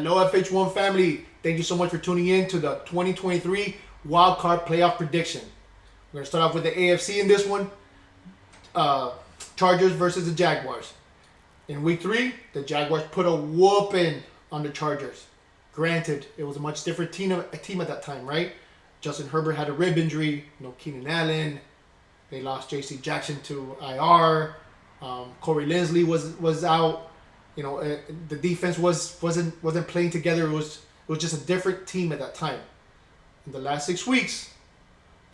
Hello, FH1 family. Thank you so much for tuning in to the 2023 WildCard Playoff Prediction. We're going to start off with the AFC in this one. Chargers versus the Jaguars. In week 3, the Jaguars put a whooping on the Chargers. Granted, it was a much different team at that time, right? Justin Herbert had a rib injury. No Keenan Allen. They lost J.C. Jackson to IR. Corey Linsley was out. The defense wasn't playing together. It was just a different team at that time. In the last 6 weeks,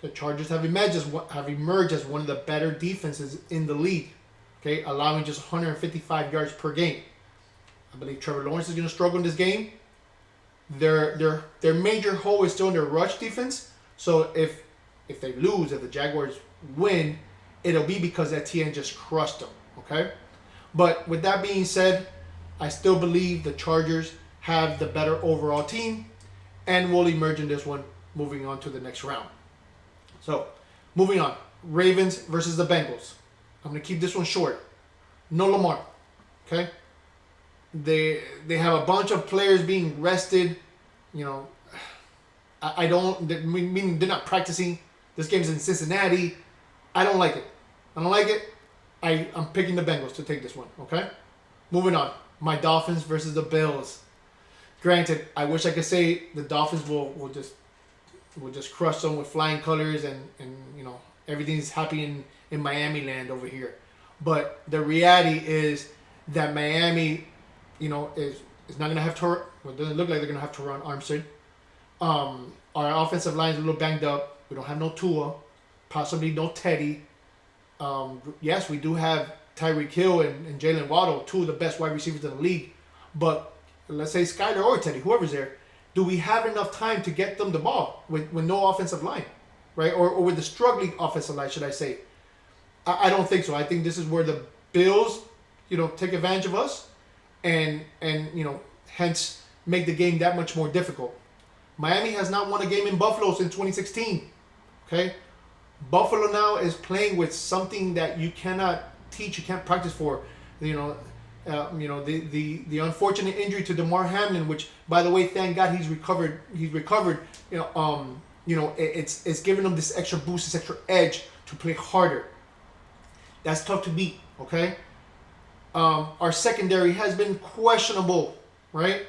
the Chargers have emerged as one of the better defenses in the league. Okay, allowing just 155 yards per game. I believe Trevor Lawrence is going to struggle in this game. Their major hole is still in their rush defense. So if they lose, if the Jaguars win, it'll be because Etienne just crushed them. Okay, but with that being said, I still believe the Chargers have the better overall team and will emerge in this one, moving on to the next round. So, moving on, Ravens versus the Bengals. I'm going to keep this one short. No Lamar. Okay? They have a bunch of players being rested. Meaning they're not practicing. This game's in Cincinnati. I don't like it. I'm picking the Bengals to take this one. Okay? Moving on. My Dolphins versus the Bills. Granted, I wish I could say the Dolphins will just crush them with flying colors and everything's happy in Miami land over here. But the reality is that Miami, is not going to have to, it doesn't look like they're going to have to run Armstead. Our offensive line is a little banged up. We don't have no Tua, possibly no Teddy. Yes, we do have Tyreek Hill and Jalen Waddle, two of the best wide receivers in the league. But let's say Skyler or Teddy, whoever's there, do we have enough time to get them the ball with no offensive line, right? Or with the struggling offensive line, should I say? I don't think so. I think this is where the Bills, take advantage of us and hence make the game that much more difficult. Miami has not won a game in Buffalo since 2016, okay? Buffalo now is playing with something that you cannot teach, you can't practice for. The unfortunate injury to DeMar Hamlin, which, by the way, thank God he's recovered. It's giving them this extra boost, this extra edge to play harder. That's tough to beat. Okay. Our secondary has been questionable, right?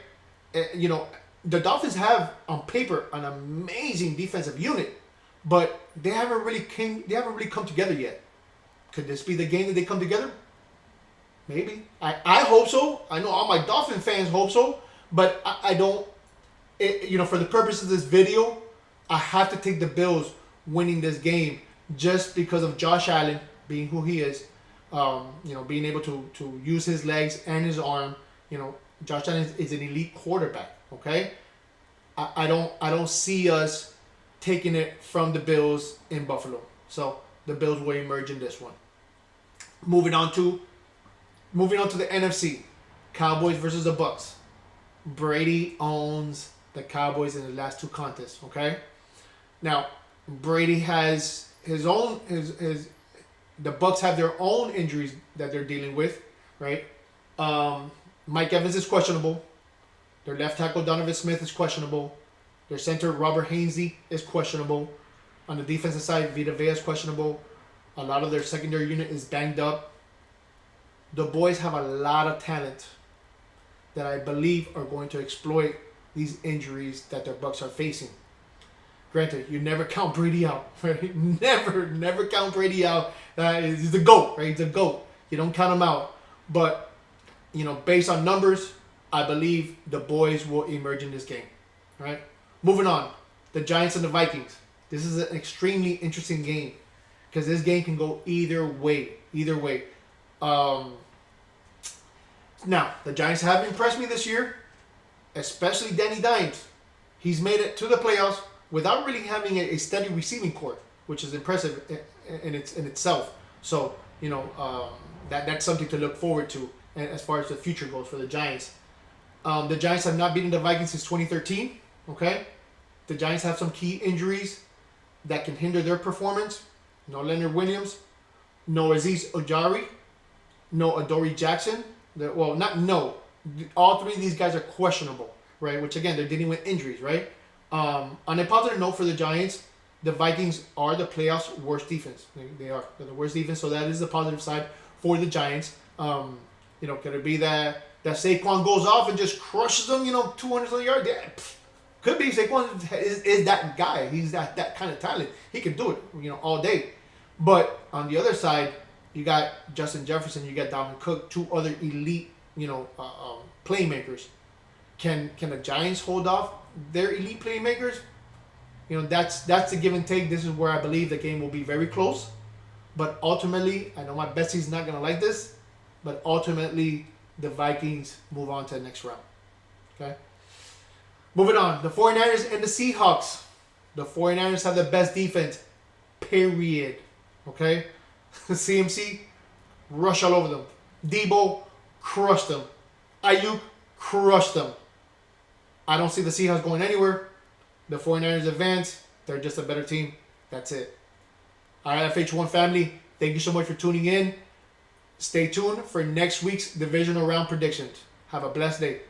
The Dolphins have on paper an amazing defensive unit, but they haven't really come together yet. Could this be the game that they come together? Maybe. I hope so. I know all my Dolphin fans hope so, but I don't. For the purpose of this video, I have to take the Bills winning this game just because of Josh Allen being who he is. Being able to use his legs and his arm. Josh Allen is an elite quarterback. Okay. I don't see us taking it from the Bills in Buffalo. So the Bills will emerge in this one. Moving on to the NFC, Cowboys versus the Bucks. Brady owns the Cowboys in the last 2 contests. Okay, now Brady has his own the Bucks have their own injuries that they're dealing with, right? Mike Evans is questionable. Their left tackle Donovan Smith is questionable. Their center Robert Hainsey is questionable. On the defensive side, Vita Vea is questionable. A lot of their secondary unit is banged up. The boys have a lot of talent that I believe are going to exploit these injuries that their Bucks are facing. Granted, you never count Brady out, right? Never count Brady out. He's the GOAT, right? He's the GOAT. You don't count him out. But, based on numbers, I believe the boys will emerge in this game, right? Moving on, the Giants and the Vikings. This is an extremely interesting game because this game can go either way. Now, the Giants have impressed me this year, especially Danny Dimes. He's made it to the playoffs without really having a steady receiving corps, which is impressive in itself. So, that's something to look forward to as far as the future goes for the Giants. The Giants have not beaten the Vikings since 2013, okay? The Giants have some key injuries that can hinder their performance. No Leonard Williams, no Aziz Ojari, no Adoree Jackson. All 3 of these guys are questionable. right? Which again, they're dealing with injuries, right? On a positive note for the Giants, the Vikings are the playoffs' worst defense. They are. They're the worst defense, so that is the positive side for the Giants. Could it be that Saquon goes off and just crushes them, 200 yards? Yeah, could be. Saquon is that guy. He's that kind of talent. He can do it, all day. But on the other side, you got Justin Jefferson, you got Dalvin Cook, two other elite, playmakers. Can the Giants hold off their elite playmakers? That's the give and take. This is where I believe the game will be very close. But ultimately, I know my bestie's not going to like this, but ultimately, the Vikings move on to the next round. Okay? Moving on. The 49ers and the Seahawks. The 49ers have the best defense. Period. Okay? CMC, rush all over them. Debo, crushed them. Ayuk, crushed them. I don't see the Seahawks going anywhere. The 49ers advance. They're just a better team. That's it. All right, FH1 family, thank you so much for tuning in. Stay tuned for next week's divisional round predictions. Have a blessed day.